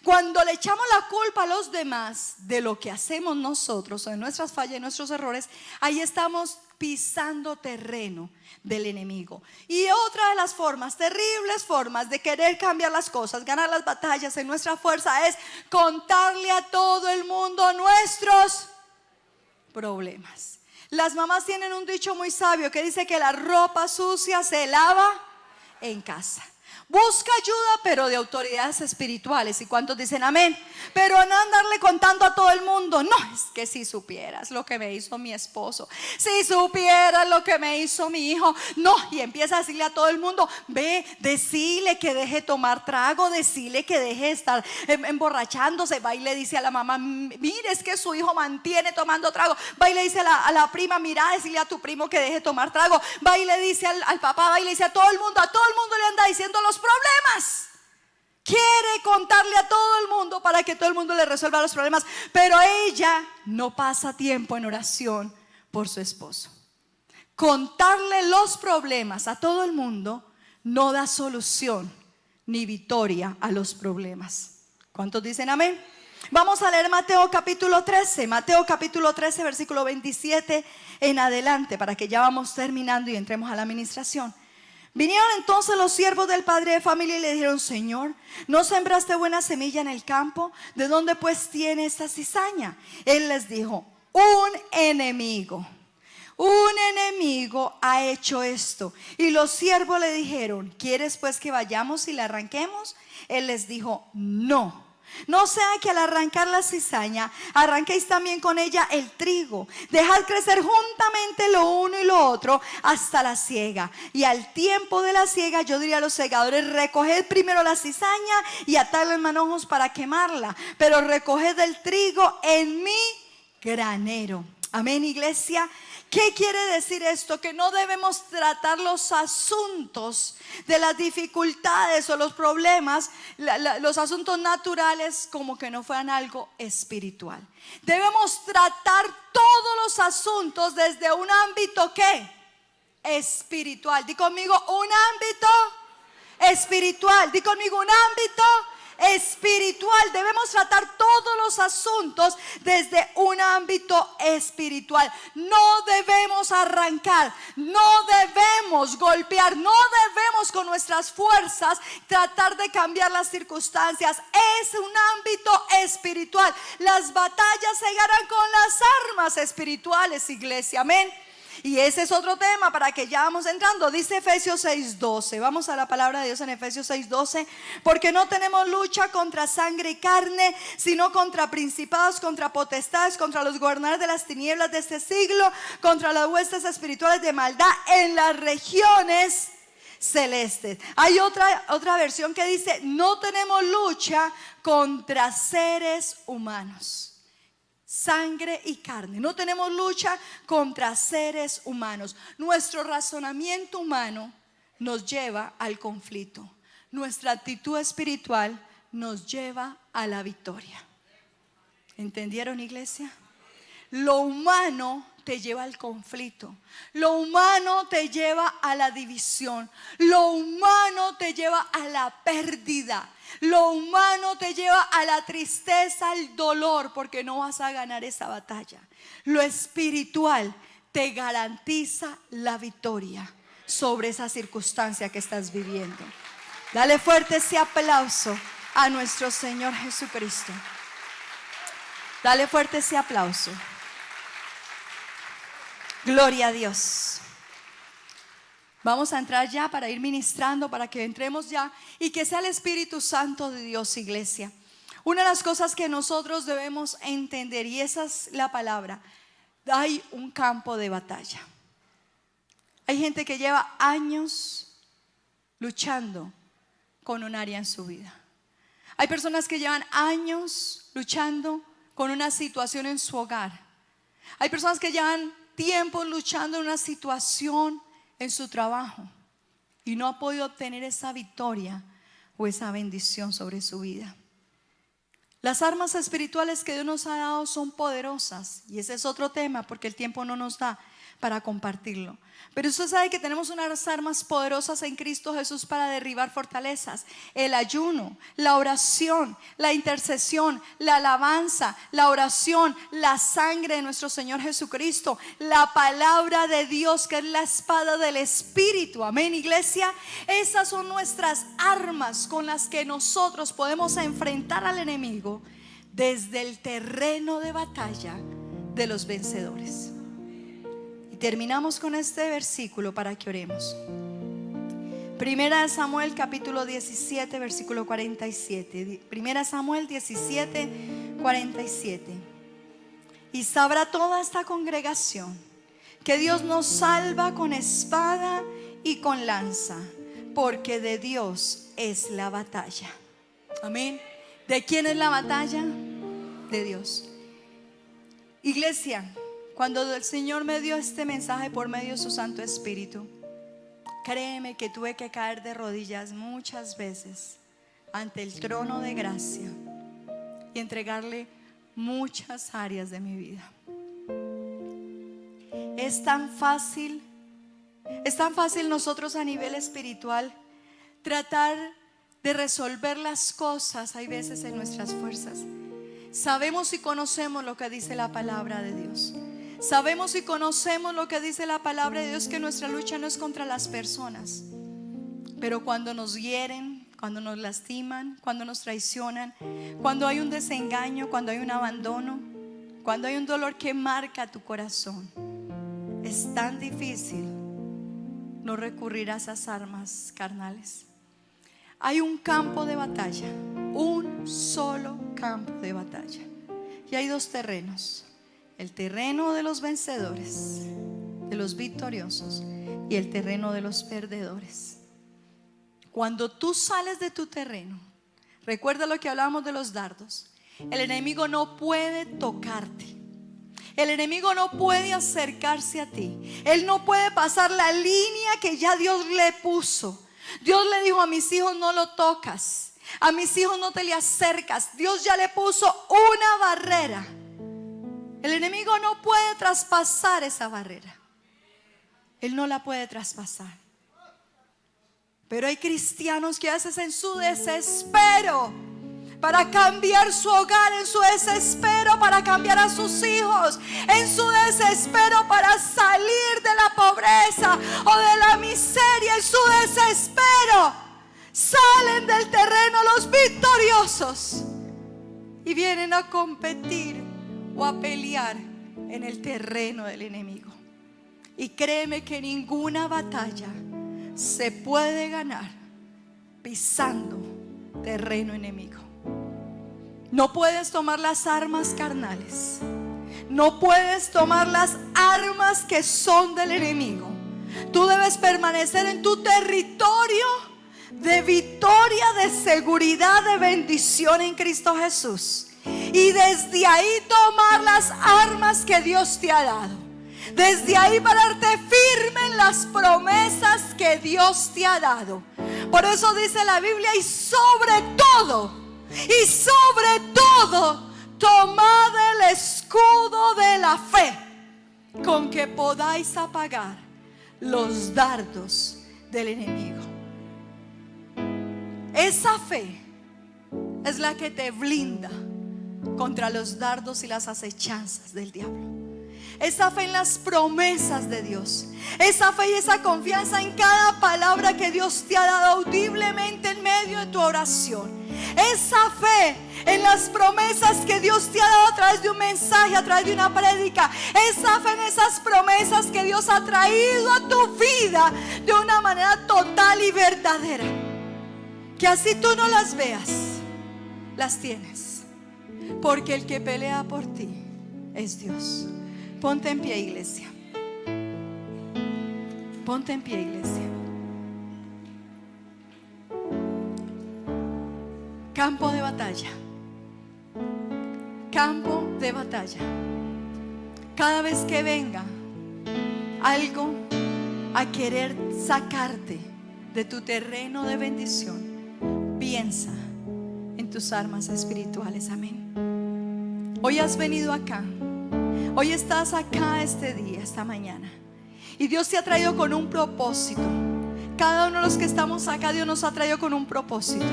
Cuando le echamos la culpa a los demás de lo que hacemos nosotros, o de nuestras fallas y nuestros errores, ahí estamos pisando terreno del enemigo. Y otra de las formas, terribles formas de querer cambiar las cosas, ganar las batallas en nuestra fuerza, es contarle a todo el mundo nuestros problemas. Las mamás tienen un dicho muy sabio que dice que la ropa sucia se lava en casa. Busca ayuda, pero de autoridades espirituales. ¿Y cuántos dicen amén? Pero no andarle contando a todo el mundo. No, es que si supieras lo que me hizo mi esposo, si supieras lo que me hizo mi hijo. No, y empieza a decirle a todo el mundo, ve, decile que deje tomar trago, decile que deje de estar emborrachándose. Va y le dice a la mamá, mire, es que su hijo mantiene tomando trago. Va y le dice a la prima, mira, decile a tu primo que deje de tomar trago. Va y le dice al papá, va y le dice a todo el mundo le anda diciendo los problemas. Quiere contarle a todo el mundo para que todo el mundo le resuelva los problemas, pero ella no pasa tiempo en oración por su esposo. Contarle los problemas a todo el mundo no da solución ni victoria a los problemas. ¿Cuántos dicen amén? Vamos a leer Mateo capítulo 13, versículo 27 en adelante, para que ya vamos terminando y entremos a la administración. Vinieron entonces los siervos del padre de familia y le dijeron, Señor, ¿no sembraste buena semilla en el campo? ¿De dónde pues tiene esta cizaña? Él les dijo, un enemigo ha hecho esto. Y los siervos le dijeron, ¿quieres pues que vayamos y la arranquemos? Él les dijo, no. No sea que al arrancar la cizaña arranquéis también con ella el trigo. Dejad crecer juntamente lo uno y lo otro hasta la siega. Y al tiempo de la siega yo diría a los segadores, recoged primero la cizaña y atadla en manojos para quemarla, pero recoged el trigo en mi granero. Amén, iglesia. ¿Qué quiere decir esto? Que no debemos tratar los asuntos de las dificultades o los problemas, los asuntos naturales, como que no fueran algo espiritual. Debemos tratar todos los asuntos desde un ámbito ¿qué? Espiritual. Di conmigo, un ámbito espiritual. Di conmigo, un ámbito espiritual. Debemos tratar todos los asuntos desde un ámbito espiritual. No debemos arrancar, no debemos golpear, no debemos con nuestras fuerzas tratar de cambiar las circunstancias. Es un ámbito espiritual. Las batallas se ganan con las armas espirituales, iglesia, amén. Y ese es otro tema para que ya vamos entrando. Dice Efesios 6:12. Vamos a la palabra de Dios en Efesios 6:12. Porque no tenemos lucha contra sangre y carne, sino contra principados, contra potestades, contra los gobernadores de las tinieblas de este siglo, contra las huestes espirituales de maldad en las regiones celestes. Hay otra versión que dice, no tenemos lucha contra seres humanos. Sangre y carne. No tenemos lucha contra seres humanos. Nuestro razonamiento humano nos lleva al conflicto. Nuestra actitud espiritual nos lleva a la victoria. ¿Entendieron, iglesia? Lo humano te lleva al conflicto. Lo humano te lleva a la división. Lo humano te lleva a la pérdida. Lo humano te lleva a la tristeza, al dolor, porque no vas a ganar esa batalla. Lo espiritual te garantiza la victoria sobre esa circunstancia que estás viviendo. Dale fuerte ese aplauso a nuestro Señor Jesucristo. Dale fuerte ese aplauso. Gloria a Dios. Vamos a entrar ya para ir ministrando, para que entremos ya y que sea el Espíritu Santo de Dios, iglesia. Una de las cosas que nosotros debemos entender, y esa es la palabra, hay un campo de batalla. Hay gente que lleva años luchando con un área en su vida. Hay personas que llevan años luchando con una situación en su hogar. Hay personas que llevan tiempo luchando en una situación en su trabajo y no ha podido obtener esa victoria o esa bendición sobre su vida. Las armas espirituales que Dios nos ha dado son poderosas, y ese es otro tema porque el tiempo no nos da para compartirlo. Pero usted sabe que tenemos unas armas poderosas en Cristo Jesús para derribar fortalezas: el ayuno, la oración, la intercesión, la alabanza, la oración, la sangre de nuestro Señor Jesucristo, la palabra de Dios, que es la espada del Espíritu. Amén, iglesia. Esas son nuestras armas con las que nosotros podemos enfrentar al enemigo desde el terreno de batalla de los vencedores. Terminamos con este versículo para que oremos. Primera de Samuel capítulo 17 versículo 47. Primera Samuel 17, 47. Y sabrá toda esta congregación que Dios nos salva con espada y con lanza, porque de Dios es la batalla. Amén. ¿De quién es la batalla? De Dios. Iglesia, cuando el Señor me dio este mensaje por medio de su Santo Espíritu, créeme que tuve que caer de rodillas muchas veces ante el trono de gracia y entregarle muchas áreas de mi vida. Es tan fácil nosotros a nivel espiritual tratar de resolver las cosas, hay veces en nuestras fuerzas. Sabemos y conocemos lo que dice la palabra de Dios. Sabemos y conocemos lo que dice la palabra de Dios, que nuestra lucha no es contra las personas. Pero cuando nos hieren, cuando nos lastiman, cuando nos traicionan, cuando hay un desengaño, cuando hay un abandono, cuando hay un dolor que marca tu corazón, es tan difícil no recurrir a esas armas carnales. Hay un campo de batalla, un solo campo de batalla, y hay dos terrenos: el terreno de los vencedores, de los victoriosos, y el terreno de los perdedores. Cuando tú sales de tu terreno, recuerda lo que hablábamos de los dardos. El enemigo no puede tocarte. El enemigo no puede acercarse a ti. Él no puede pasar la línea que ya Dios le puso. Dios le dijo: a mis hijos no lo tocas, a mis hijos no te le acercas. Dios ya le puso una barrera. El enemigo no puede traspasar esa barrera. Él no la puede traspasar. Pero hay cristianos que a veces en su desespero para cambiar su hogar, en su desespero para cambiar a sus hijos, en su desespero para salir de la pobreza o de la miseria, en su desespero salen del terreno los victoriosos y vienen a competir o a pelear en el terreno del enemigo. Y créeme que ninguna batalla se puede ganar pisando terreno enemigo. No puedes tomar las armas carnales, no puedes tomar las armas que son del enemigo. Tú debes permanecer en tu territorio de victoria, de seguridad, de bendición en Cristo Jesús, y desde ahí tomar las armas que Dios te ha dado. Desde ahí pararte firme en las promesas que Dios te ha dado. Por eso dice la Biblia: y sobre todo, tomad el escudo de la fe, con que podáis apagar los dardos del enemigo. Esa fe es la que te blinda contra los dardos y las acechanzas del diablo. esa fe en las promesas de Dios, esa fe y esa confianza en cada palabra que Dios te ha dado audiblemente en medio de tu oración. Esa fe en las promesas que Dios te ha dado a través de un mensaje, a través de una prédica. Esa fe en esas promesas que Dios ha traído a tu vida de una manera total y verdadera, que así tú no las veas, las tienes, porque el que pelea por ti es Dios. Ponte en pie, iglesia. Ponte en pie, iglesia. Campo de batalla. Campo de batalla. Cada vez que venga algo a querer sacarte de tu terreno de bendición, piensa en tus armas espirituales. Amén. Hoy has venido acá. Hoy estás acá este día, esta mañana, y Dios te ha traído con un propósito. Cada uno de los que estamos acá, Dios nos ha traído con un propósito.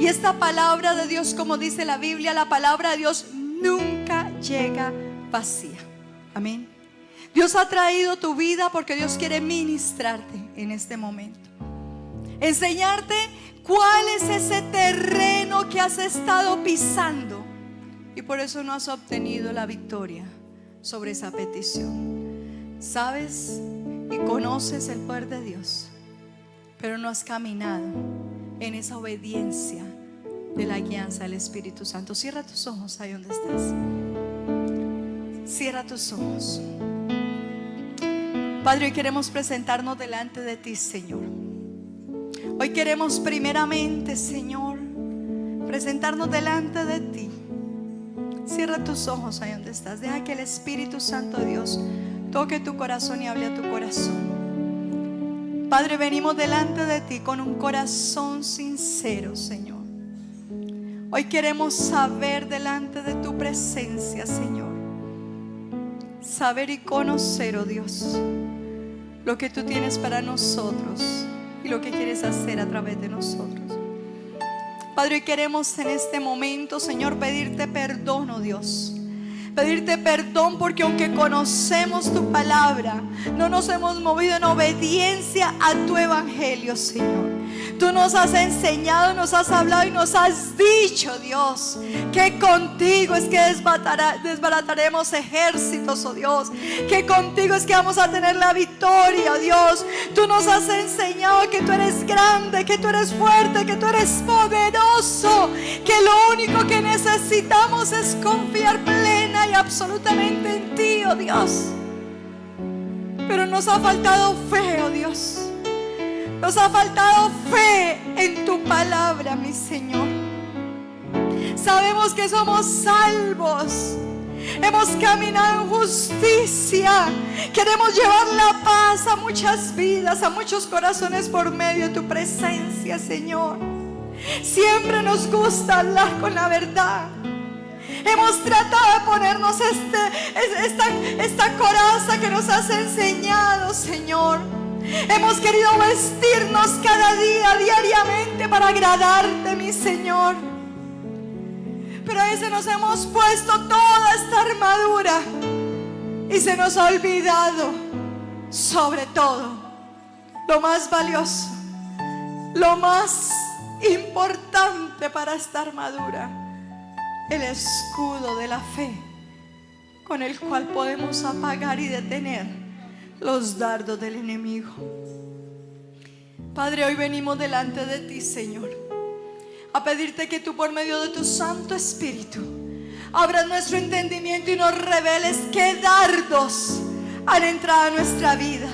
Y esta palabra de Dios, como dice la Biblia, la palabra de Dios nunca llega vacía. Amén. Dios ha traído tu vida porque Dios quiere ministrarte en este momento, enseñarte cuál es ese terreno que has estado pisando y por eso no has obtenido la victoria sobre esa petición. Sabes y conoces el poder de Dios, pero no has caminado en esa obediencia de la guianza del Espíritu Santo. Cierra tus ojos ahí donde estás. Cierra tus ojos. Padre, hoy queremos presentarnos delante de ti, Señor. Hoy queremos primeramente, Señor, presentarnos delante de ti. Cierra tus ojos ahí donde estás. Deja que el Espíritu Santo de Dios toque tu corazón y hable a tu corazón. Padre, venimos delante de ti con un corazón sincero, Señor. Hoy queremos saber delante de tu presencia, Señor, saber y conocer, oh Dios, lo que tú tienes para nosotros y lo que quieres hacer a través de nosotros. Padre, hoy queremos en este momento, Señor, pedirte perdón, oh Dios. Pedirte perdón porque aunque conocemos tu palabra, no nos hemos movido en obediencia a tu evangelio, Señor. Tú nos has enseñado, nos has hablado y nos has dicho, Dios, que contigo es que desbarataremos ejércitos, oh Dios, que contigo es que vamos a tener la victoria, oh Dios. Tú nos has enseñado que tú eres grande, que tú eres fuerte, que tú eres poderoso, que lo único que necesitamos es confiar plena y absolutamente en ti, oh Dios. Pero nos ha faltado fe, oh Dios. Nos ha faltado fe en tu palabra, mi Señor. Sabemos que somos salvos. Hemos caminado en justicia. Queremos llevar la paz a muchas vidas, a muchos corazones por medio de tu presencia, Señor. Siempre nos gusta hablar con la verdad. Hemos tratado de ponernos esta coraza que nos has enseñado, Señor. Hemos querido vestirnos cada día, diariamente, para agradarte, mi Señor. Pero a veces nos hemos puesto toda esta armadura y se nos ha olvidado, sobre todo, lo más valioso, lo más importante para esta armadura: el escudo de la fe, con el cual podemos apagar y detener los dardos del enemigo. Padre, hoy venimos delante de ti, Señor, a pedirte que tú, por medio de tu Santo Espíritu, abras nuestro entendimiento y nos reveles qué dardos han entrado a nuestra vida,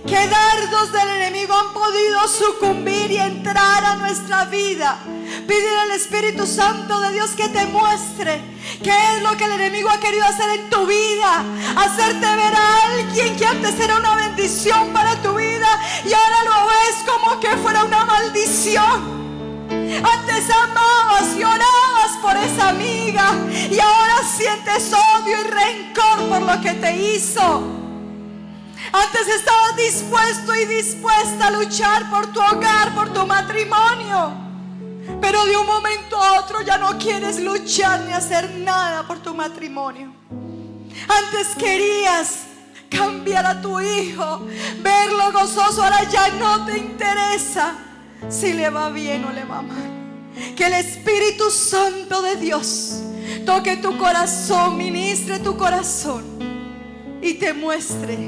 qué dardos del enemigo han podido sucumbir y entrar a nuestra vida. Pídele al Espíritu Santo de Dios que te muestre qué es lo que el enemigo ha querido hacer en tu vida, hacerte ver a alguien que antes era una bendición para tu vida y ahora lo ves como que fuera una maldición. Antes amabas y orabas por esa amiga y ahora sientes odio y rencor por lo que te hizo. Antes estabas dispuesto y dispuesta a luchar por tu hogar, por tu matrimonio, pero de un momento a otro ya no quieres luchar ni hacer nada por tu matrimonio. Antes querías cambiar a tu hijo, verlo gozoso, ahora ya no te interesa si le va bien o le va mal. Que el Espíritu Santo de Dios toque tu corazón, ministre tu corazón y te muestre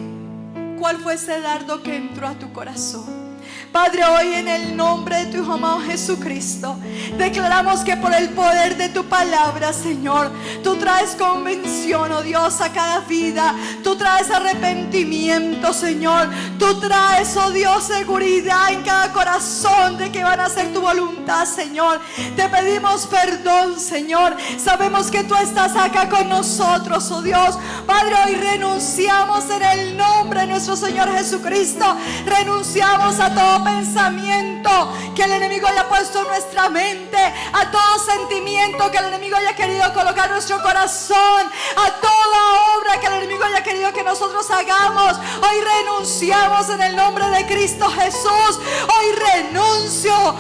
cuál fue ese dardo que entró a tu corazón. Padre, hoy en el nombre de tu Hijo amado Jesucristo, declaramos que por el poder de tu palabra, Señor, tú traes convicción, oh Dios, a cada vida. Tú traes arrepentimiento, Señor. Tú traes, oh Dios, seguridad en cada corazón de que van a hacer tu voluntad, Señor. Te pedimos perdón, Señor. Sabemos que tú estás acá con nosotros, oh Dios. Padre, hoy renunciamos en el nombre de nuestro Señor Jesucristo. Renunciamos a todo pensamiento que el enemigo haya puesto en nuestra mente, a todo sentimiento que el enemigo haya querido colocar en nuestro corazón, a toda obra que el enemigo haya querido que nosotros hagamos. Hoy renunciamos en el nombre de Cristo Jesús. Hoy renuncio,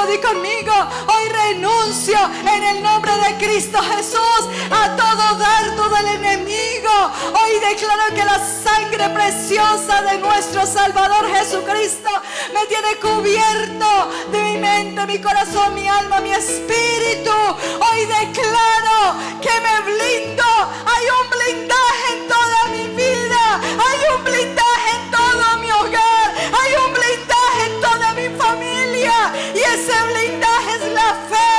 di conmigo, hoy renuncio en el nombre de Cristo Jesús a todo dardo del enemigo. Hoy declaro que la sangre preciosa de nuestro Salvador Jesucristo me tiene cubierto de mi mente, mi corazón, mi alma, mi espíritu. Hoy declaro que me blindo. Hay un blindaje en toda mi vida. Hay un blindaje en todo mi hogar. Hay un blindaje en toda mi familia. Y ese blindaje es la fe.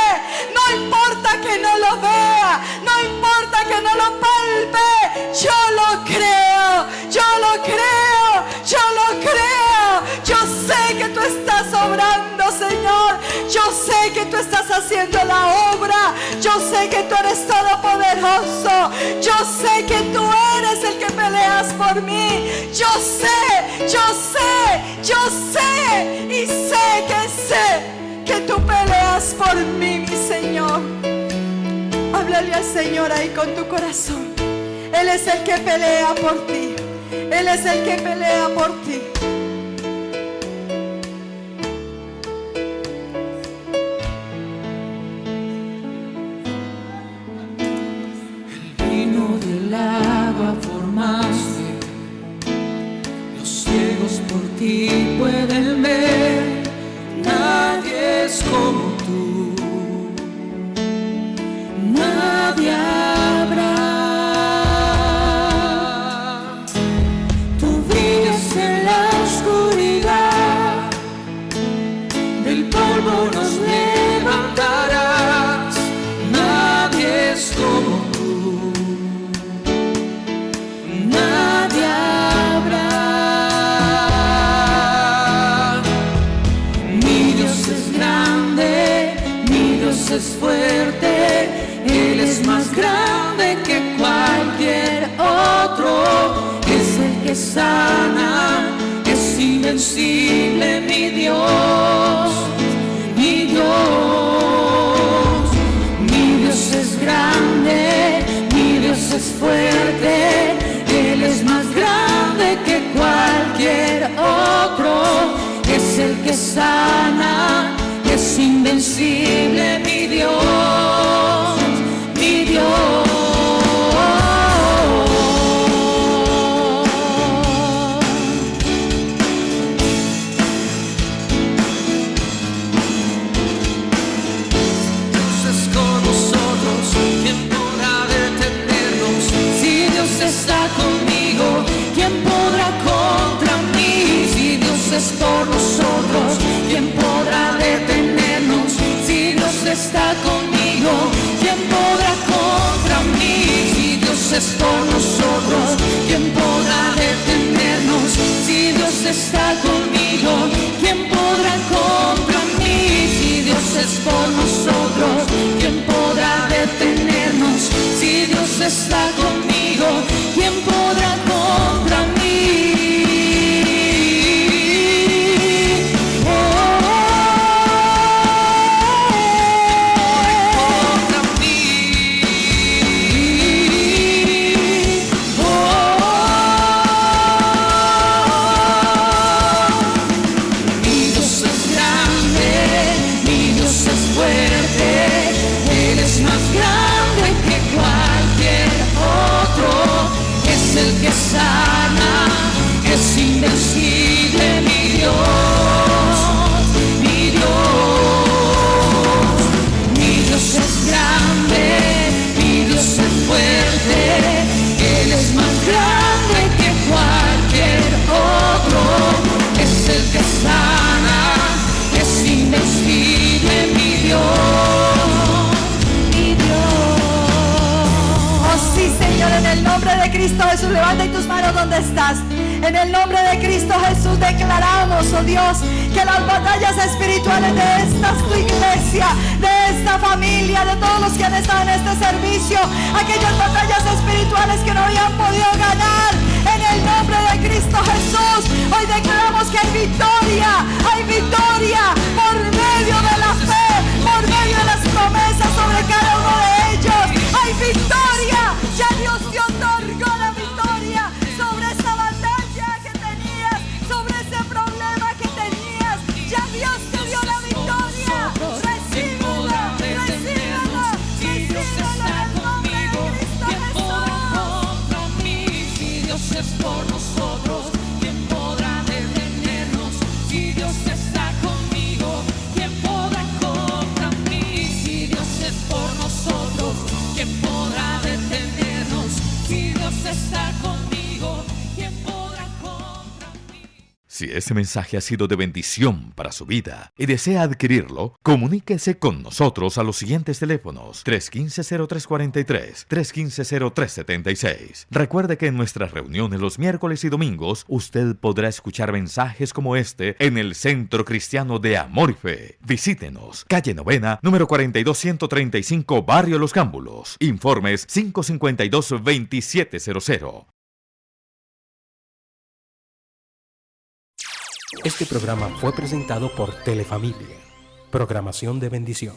No importa que no lo vea. No importa que no lo palpe. Yo lo creo. Yo lo creo. Yo lo creo. Yo sé que tú estás obrando, Señor. Yo sé que tú estás haciendo la obra. Yo sé que tú eres todopoderoso. Yo sé que tú eres el que peleas por mí. Yo sé, yo sé, yo sé. Y sé que tú peleas por mí, mi Señor. Háblale al Señor ahí con tu corazón. Él es el que pelea por ti. Él es el que pelea por ti. El vino del agua formaste, los ciegos por ti pueden ver, nadie es como tú, nadie habrá. Nos levantarás, nadie es como tú, nadie habrá. Mi Dios es grande, mi Dios es fuerte, Él es más grande que cualquier otro, es el que sana, es invencible mi Dios. Mi Dios es grande, mi Dios es fuerte, Él es más grande que cualquier otro, es el que sana, es invencible mi Dios, mi Dios. Está conmigo, ¿quién podrá contra mí? Si Dios es por nosotros, ¿quién podrá detenernos? Si Dios está conmigo, ¿quién podrá contra mí? Si Dios es por nosotros, ¿quién podrá detenernos? Si Dios está conmigo, ¿quién podrá contra mí? Si Dios es por nosotros, ¿quién podrá detenernos? Si Dios está conmigo, ¿quién podrá contra mí? Contra mí. donde estás. En el nombre de Cristo Jesús declaramos, oh Dios, que las batallas espirituales de esta tu iglesia, de esta familia, de todos los que han estado en este servicio, aquellas batallas espirituales que no habían podido ganar, en el nombre de Cristo Jesús, hoy declaramos que hay victoria por medio de la fe, por medio de las promesas sobre cada uno de ellos. Hay victoria, ya Dios te otorgó la victoria sobre esa batalla que tenías, sobre ese problema que tenías. Ya Dios te dio la victoria. Recíbelo en el nombre de Cristo Jesús. Si Dios es por nosotros, ¿quién podrá detenernos? Si Dios está conmigo, ¿quién podrá contra mí? Si Dios es por nosotros, ¿quién podrá detenernos? Si Dios está conmigo, ¿quién podrá contra mí? Si este mensaje ha sido de bendición para su vida y desea adquirirlo, comuníquese con nosotros a los siguientes teléfonos: 315-0343, 315-0376. Recuerde que en nuestras reuniones los miércoles y domingos usted podrá escuchar mensajes como este en el Centro Cristiano de Amor y Fe. Visítenos, calle Novena, número 42135, Barrio Los Cámbulos. Informes 552-2700. Este programa fue presentado por Telefamilia, programación de bendición.